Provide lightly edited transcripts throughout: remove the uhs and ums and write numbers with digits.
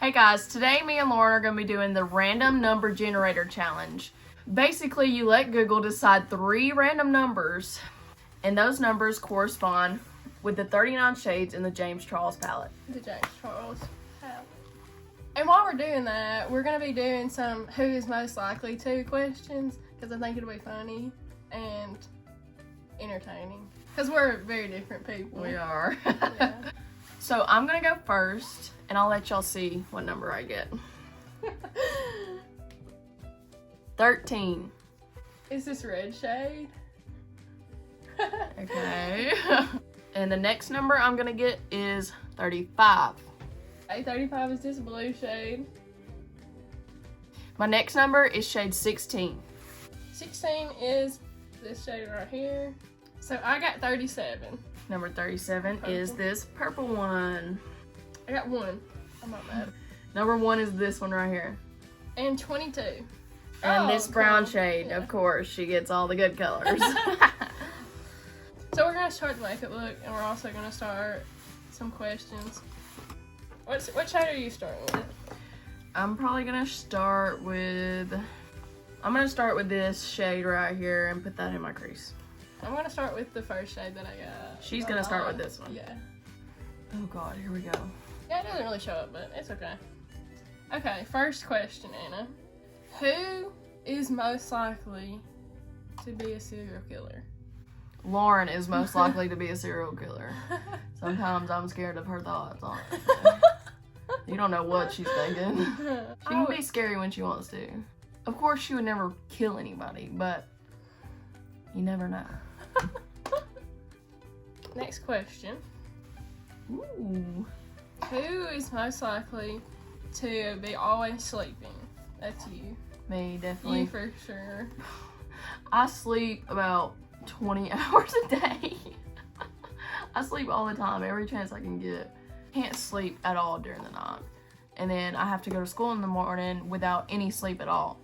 Hey guys, today me and Lauren are going to be doing the random number generator challenge. Basically, you let Google decide 3 random numbers, and those numbers correspond with the 39 shades in the James Charles palette. The James Charles palette. And while we're doing that, we're going to be doing some who is most likely to questions, because I think it'll be funny and entertaining. Because we're very different people. We are. Yeah. So I'm going to go first, and I'll let y'all see what number I get. 13. Is this red shade? Okay. And the next number I'm going to get is 35. Okay, 35 is this blue shade. My next number is shade 16. 16 is this shade right here. So I got 37. Number 37 Purple. is this purple one. I got 1. I'm not mad. Number 1 is this one right here. And 22. And this brown cool. shade, Yeah. of course, she gets all the good colors. So we're gonna start the makeup look, and we're also gonna start some questions. What shade are you starting with? I'm probably gonna start with this shade right here and put that in my crease. I'm gonna start with the first shade that I got. She's gonna start with this one. Yeah. Oh God, here we go. Yeah, it doesn't really show up, but it's okay. Okay, first question, Anna. Who is most likely to be a serial killer? Lauren is most likely to be a serial killer. Sometimes I'm scared of her thoughts on it. You don't know what she's thinking. She can be scary when she wants to. Of course, she would never kill anybody, but you never know. Next question. Ooh. Who is most likely to be always sleeping? That's you. Me, definitely. You for sure. I sleep about 20 hours a day. I sleep all the time, every chance I can get. Can't sleep at all during the night. And then I have to go to school in the morning without any sleep at all.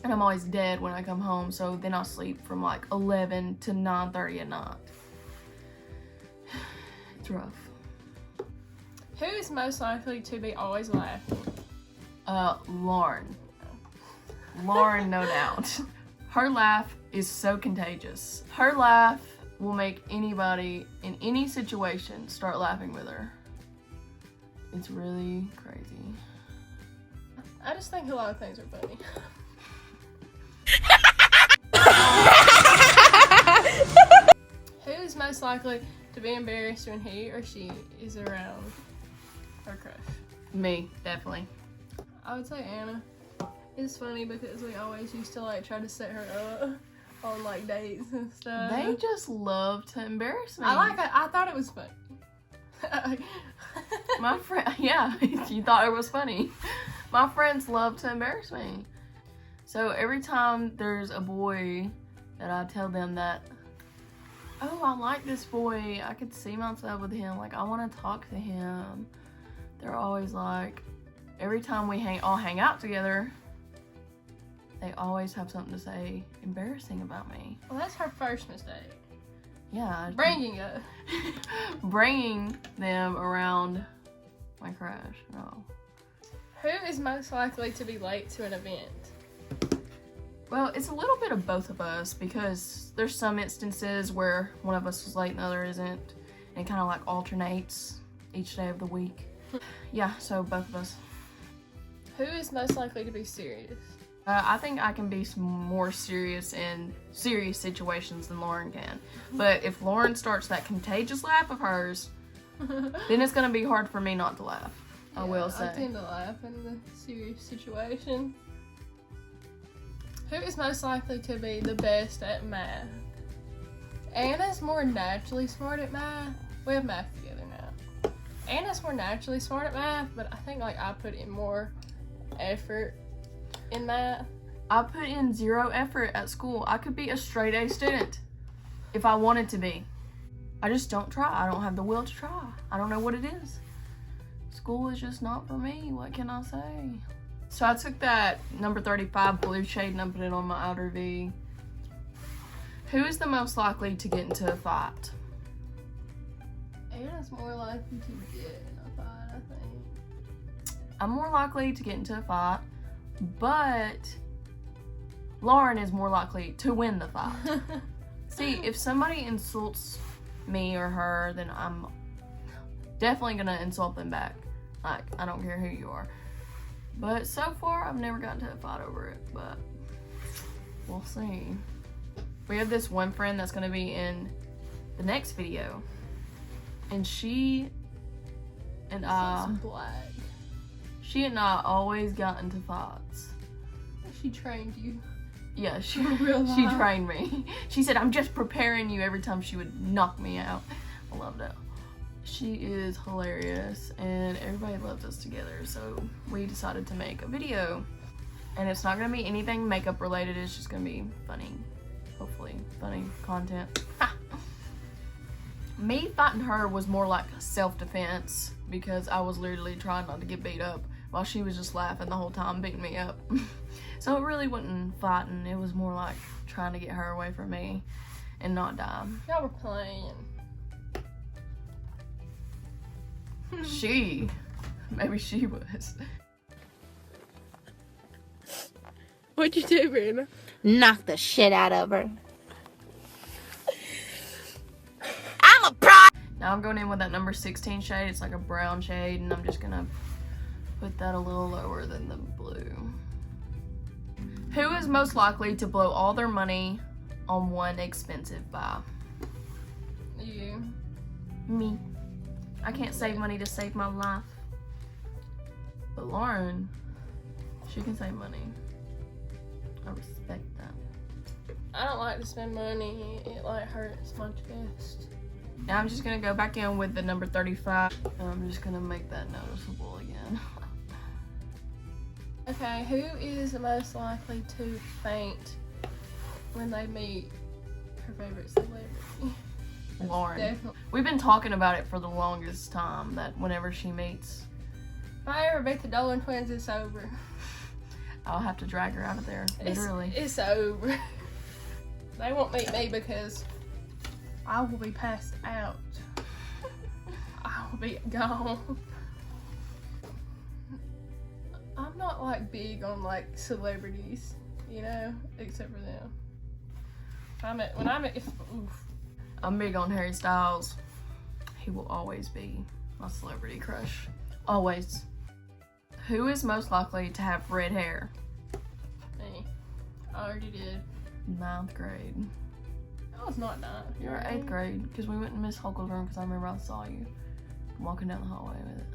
And I'm always dead when I come home, so then I sleep from like 11 to 9:30 at night. It's rough. Who is most likely to be always laughing? Lauren. Lauren, no doubt. Her laugh is so contagious. Her laugh will make anybody in any situation start laughing with her. It's really crazy. I just think a lot of things are funny. Who is most likely to be embarrassed when he or she is around her crush? Me, definitely. I would say Anna. It's funny because we always used to like try to set her up on like dates and stuff. They just love to embarrass me. I thought it was funny. My friend, yeah, you thought it was funny. My friends love to embarrass me. So every time there's a boy that I tell them that, oh, I like this boy, I could see myself with him, like I want to talk to him, they're always like, every time we all hang out together, they always have something to say embarrassing about me. Well, that's her first mistake. Yeah. Bringing them around my crush. No. Who is most likely to be late to an event? Well, it's a little bit of both of us because there's some instances where one of us is late and the other isn't. And it kind of like alternates each day of the week. Yeah, so both of us. Who is most likely to be serious? I think I can be more serious in serious situations than Lauren can. But if Lauren starts that contagious laugh of hers, then it's going to be hard for me not to laugh. I will say. I tend to laugh in the serious situation. Who is most likely to be the best at math? Anna's more naturally smart at math. We have math together now. Anna's more naturally smart at math, but I think like I put in more effort in math. I put in 0 effort at school. I could be a straight A student if I wanted to be. I just don't try. I don't have the will to try. I don't know what it is. School is just not for me. What can I say? So I took that number 35 blue shade and I put it on my outer V. Who is the most likely to get into a fight? Anna's more likely to get in a fight, I think. I'm more likely to get into a fight, but Lauren is more likely to win the fight. See, if somebody insults me or her, then I'm definitely gonna insult them back. Like, I don't care who you are. But so far, I've never gotten into a fight over it, but we'll see. We have this one friend that's gonna be in the next video, and she and I always got into fights. She trained you. Yeah, she trained me. She said, I'm just preparing you every time she would knock me out. I loved it. She is hilarious, and everybody loves us together, so we decided to make a video. And it's not gonna be anything makeup related, it's just gonna be funny. Hopefully, funny content. Me fighting her was more like self-defense, because I was literally trying not to get beat up while she was just laughing the whole time, beating me up. So it really wasn't fighting, it was more like trying to get her away from me and not die. Y'all were playing. Maybe she was. What'd you do, Brianna? Knock the shit out of her. I'm a pro. Now I'm going in with that number 16 shade. It's like a brown shade, and I'm just gonna put that a little lower than the blue. Who is most likely to blow all their money on one expensive buy? You. Me. I can't save money to save my life. But Lauren, she can save money. I respect that. I don't like to spend money. It like hurts my chest. Now I'm just gonna go back in with the number 35. And I'm just gonna make that noticeable again. Okay, who is most likely to faint when they meet her favorite celebrity? Lauren. Definitely. We've been talking about it for the longest time, that whenever she meets, If I ever beat the Dolan twins, it's over. I'll have to drag her out of there, literally. It's over. They won't meet me because I will be passed out. I will be gone. I'm not like big on like celebrities, you know, except for them. I'm big on Harry Styles. He will always be my celebrity crush. Always. Who is most likely to have red hair? Me. I already did. 9th grade. I was not 9th. You were 8th grade, because we went in Miss Holkel's room, because I remember I saw you walking down the hallway with it.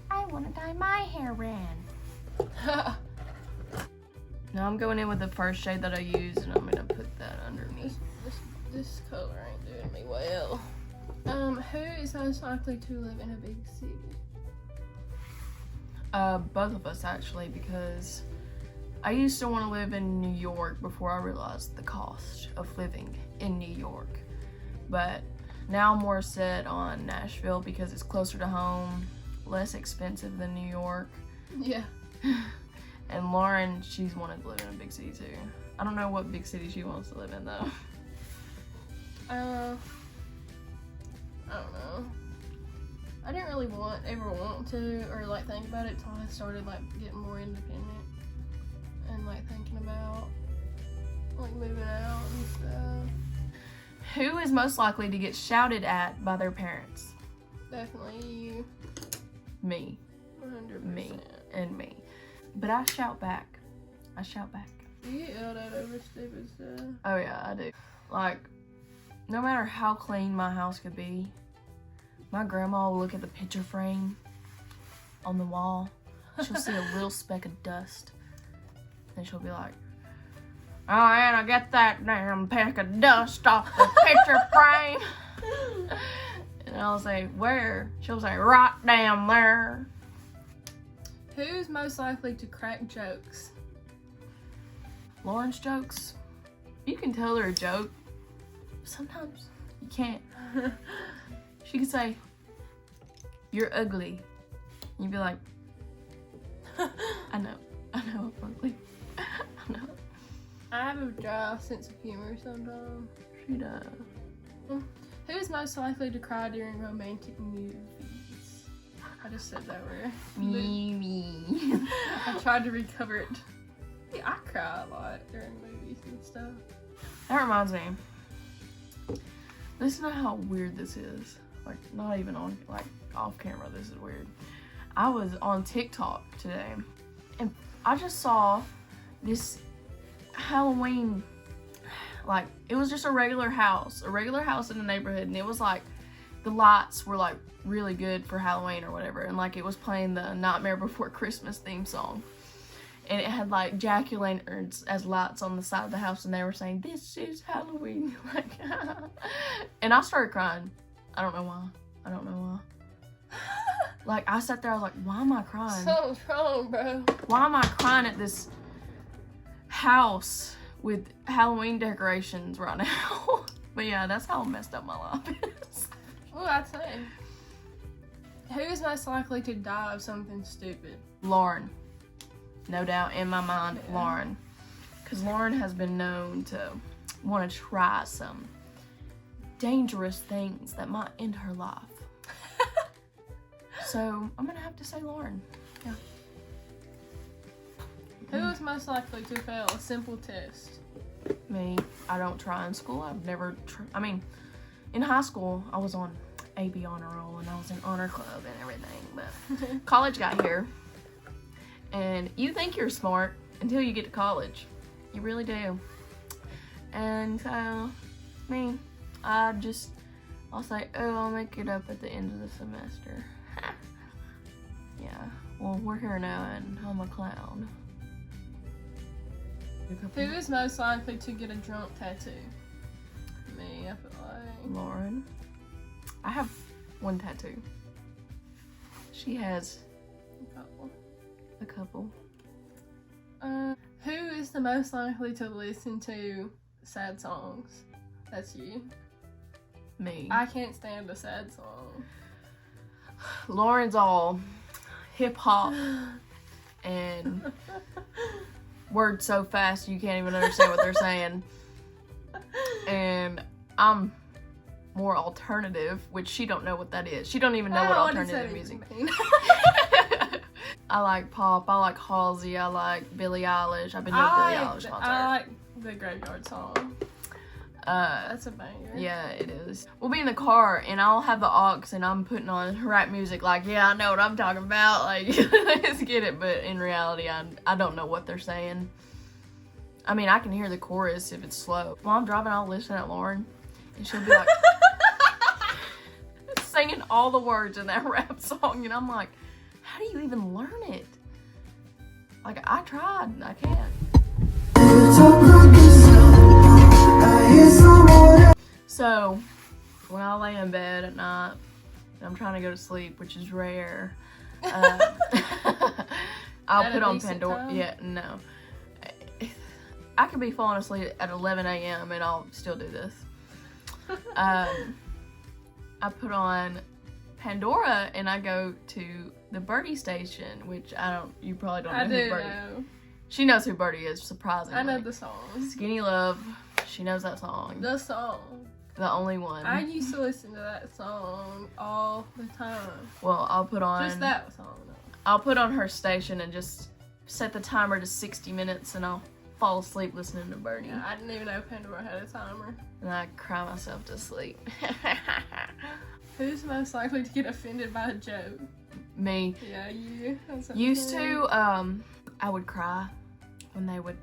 I want to dye my hair red. Now I'm going in with the first shade that I used, and I'm gonna put that underneath. This color ain't doing me well. Who is most likely to live in a big city? Both of us actually, because I used to want to live in New York before I realized the cost of living in New York. But now I'm more set on Nashville because it's closer to home, less expensive than New York. Yeah. And Lauren, she's wanted to live in a big city too. I don't know what big city she wants to live in though. I don't know. I didn't really ever want to or like think about it until I started like getting more independent and like thinking about like moving out and stuff. Who is most likely to get shouted at by their parents? Definitely you. Me. 100%. Me. And me. But I shout back. I shout back. You get yelled at over stupid stuff. Oh yeah, I do. Like, no matter how clean my house could be, my grandma will look at the picture frame on the wall. She'll see a little speck of dust. And she'll be like, "Oh, Anna, get that damn peck of dust off the picture frame." And I'll say, "Where?" She'll say, "Right down there." Who's most likely to crack jokes? Lauren's jokes. You can tell her a joke. Sometimes you can't. She could say, "You're ugly." And you'd be like, I know I'm ugly. I know. I have a dry sense of humor sometimes. She does. Who's most likely to cry during romantic movies? I just said that weird. Me. I tried to recover it. Yeah, I cry a lot during movies and stuff. That reminds me. Listen to how weird this is. Like, not even on, like, off camera, this is weird. I was on TikTok today, and I just saw this Halloween, like, it was just a regular house in the neighborhood, and it was like, the lights were like really good for Halloween or whatever, and like it was playing the Nightmare Before Christmas theme song, and it had like jack-o'-lanterns as lights on the side of the house, and they were saying, "This is Halloween," like, and I started crying. I don't know why. Like, I sat there, I was like, why am I crying? Something's wrong, bro. Why am I crying at this house with Halloween decorations right now? But yeah, that's how messed up my life is. Well, I'd say. Who is most likely to die of something stupid? Lauren. No doubt in my mind, Yeah. Lauren. Because Lauren has been known to want to try some dangerous things that might end her life. So, I'm going to have to say Lauren. Yeah. Who is most likely to fail a simple test? Me. I don't try in school. I've never I mean, in high school, I was on AB honor roll and I was in honor club and everything, but college got here, and you think you're smart until you get to college. You really do. And so, me, I'll say, oh, I'll make it up at the end of the semester. Yeah, well, we're here now and I'm a clown. Who is most likely to get a drunk tattoo? Me, I feel like. Lauren. I have one tattoo. She has a couple. Who is the most likely to listen to sad songs? That's you. Me. I can't stand a sad song. Lauren's all hip hop and words so fast you can't even understand what they're saying. And I'm more alternative, which she don't know what that is. She don't even know what alternative music means. I like pop, I like Halsey, I like Billie Eilish. I've been to a Billie Eilish concert. I like the Graveyard Song. That's a banger. Yeah, it is. We'll be in the car and I'll have the aux and I'm putting on rap music like, yeah, I know what I'm talking about. Like, let's get it. But in reality, I don't know what they're saying. I mean, I can hear the chorus if it's slow. While I'm driving, I'll listen at Lauren and she'll be like singing all the words in that rap song. And I'm like, how do you even learn it? Like, I tried and I can't. So, when I lay in bed at night and I'm trying to go to sleep, which is rare, I'll put on Pandora. Time? Yeah, no. I could be falling asleep at 11 a.m. and I'll still do this. I put on Pandora and I go to the Birdie station, which you probably don't know who Birdie is. Know. She knows who Birdie is, surprisingly. I know the song. Skinny Love. She knows that song. The song. The only one. I used to listen to that song all the time. Well, I'll put on... Just that song, though. I'll put on her station and just set the timer to 60 minutes and I'll fall asleep listening to Birdie. Yeah, I didn't even know Pandora had a timer. And I cry myself to sleep. Who's most likely to get offended by a joke? Me. Yeah, you. Used to, I would cry when they would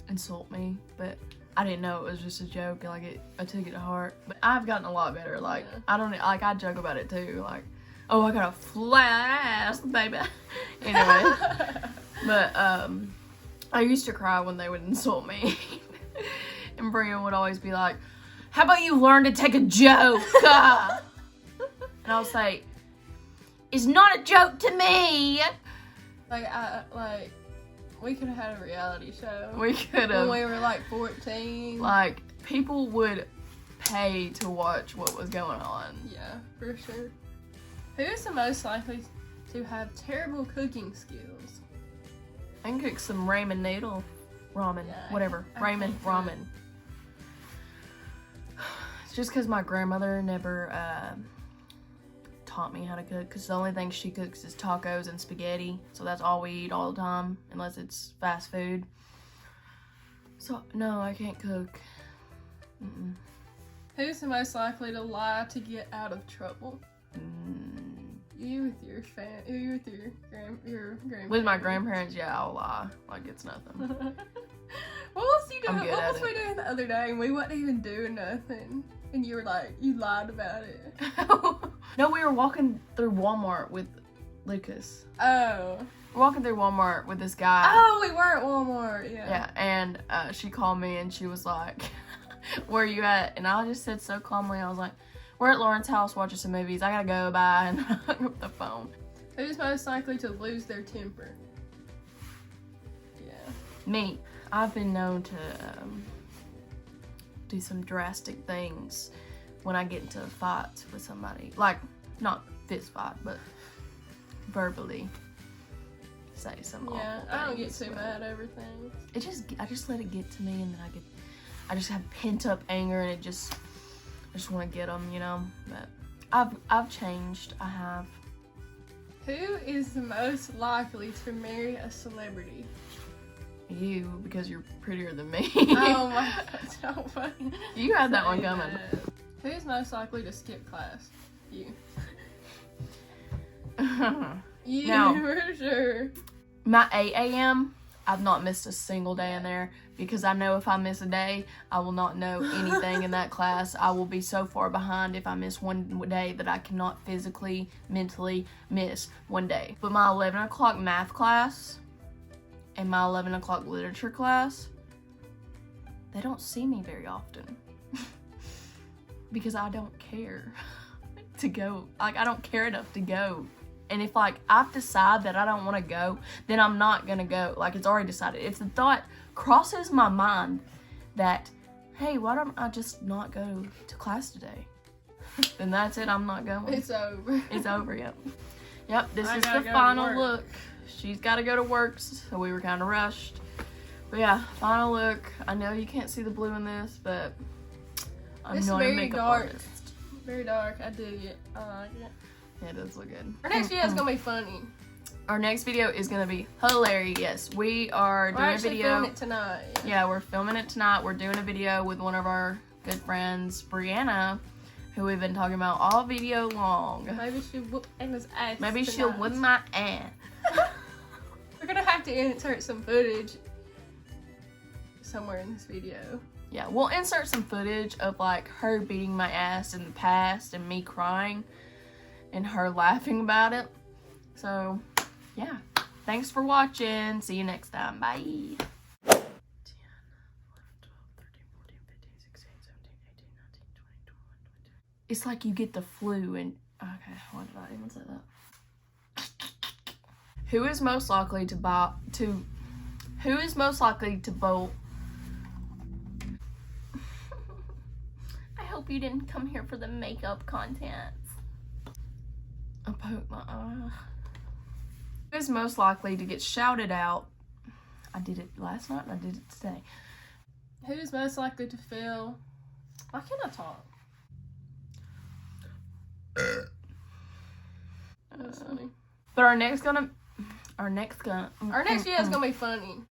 insult me, but I didn't know it was just a joke. Like, I took it to heart. But I've gotten a lot better. Like, yeah. I joke about it too. Like, oh, I got a flat ass, baby. Anyway. But, I used to cry when they would insult me. And Brian would always be like, how about you learn to take a joke? And I would say, it's not a joke to me. Like, we could have had a reality show. We could have. When we were like 14. Like, people would pay to watch what was going on. Yeah, for sure. Who is the most likely to have terrible cooking skills? I can cook some ramen noodle. Ramen. Yeah, whatever. I Ramen. can't do Ramen. It's just because my grandmother never taught me how to cook because the only thing she cooks is tacos and spaghetti. So that's all we eat all the time, unless it's fast food. So, no, I can't cook. Mm-mm. Who's the most likely to lie to get out of trouble? You with your grandparents. With my grandparents, yeah, I'll lie. Like it's nothing. What was you doing? I'm good What at was we doing the other day? And we wasn't even doing nothing. And you were like, you lied about it. No, we were walking through Walmart with Lucas. Oh. We're walking through Walmart with this guy. Oh, we were at Walmart. Yeah. Yeah, and she called me and she was like, where are you at? And I just said so calmly, I was like, we're at Lauren's house watching some movies. I gotta go, bye. And I hung up the phone. Who's most likely to lose their temper? Yeah. Me. I've been known to do some drastic things when I get into fights with somebody. Like, not fist fight, but verbally say some awful Yeah, I don't get things, too but mad over things. I just let it get to me, and then I just have pent up anger, and I just want to get them, you know. But I've changed. I have. Who is the most likely to marry a celebrity? You, because you're prettier than me. Oh my god, so funny. You had that one Say coming. that. Who's most likely to skip class? You. You, Now- for sure. My 8 a.m., I've not missed a single day in there because I know if I miss a day, I will not know anything in that class. I will be so far behind if I miss one day that I cannot physically, mentally miss one day. But my 11 o'clock math class and my 11 o'clock literature class, they don't see me very often because I don't care to go. Like, I don't care enough to go. And if, like, I decide that I don't want to go, then I'm not going to go. Like, it's already decided. If the thought crosses my mind that, hey, why don't I just not go to class today? Then that's it. I'm not going. It's over. It's over, yep. Yep, this I is gotta the go to final work. look. She's got to go to work, so we were kind of rushed. But yeah, final look. I know you can't see the blue in this, but I'm It's not a very makeup dark. artist. Very dark. I dig it. I like it. Yeah, it does look good. Our next video is gonna be funny. Our next video is going to be hilarious. We are We're doing a actually video. filming it tonight. Yeah, we're filming it tonight. We're doing a video with one of our good friends, Brianna, who we've been talking about all video long. Maybe she'll whoop Emma's ass. Maybe she'll tonight. whip my ass. We're gonna have to insert some footage somewhere in this video. Yeah, we'll insert some footage of like her beating my ass in the past and me crying and her laughing about it. So, yeah. Thanks for watching. See you next time. Bye. 10, 11, 12, 13, 14, 15, 16, 17, 18, 19, 20, 21, 22. It's like you get the flu and... Okay, why did I even say that? Who is most likely to Who is most likely to bolt... I hope you didn't come here for the makeup content. I poked my eye. Who is most likely to get shouted out? I did it last night and I did it today. Who's most likely to fail? Why can't I talk? That's funny. But our next video is gonna be funny.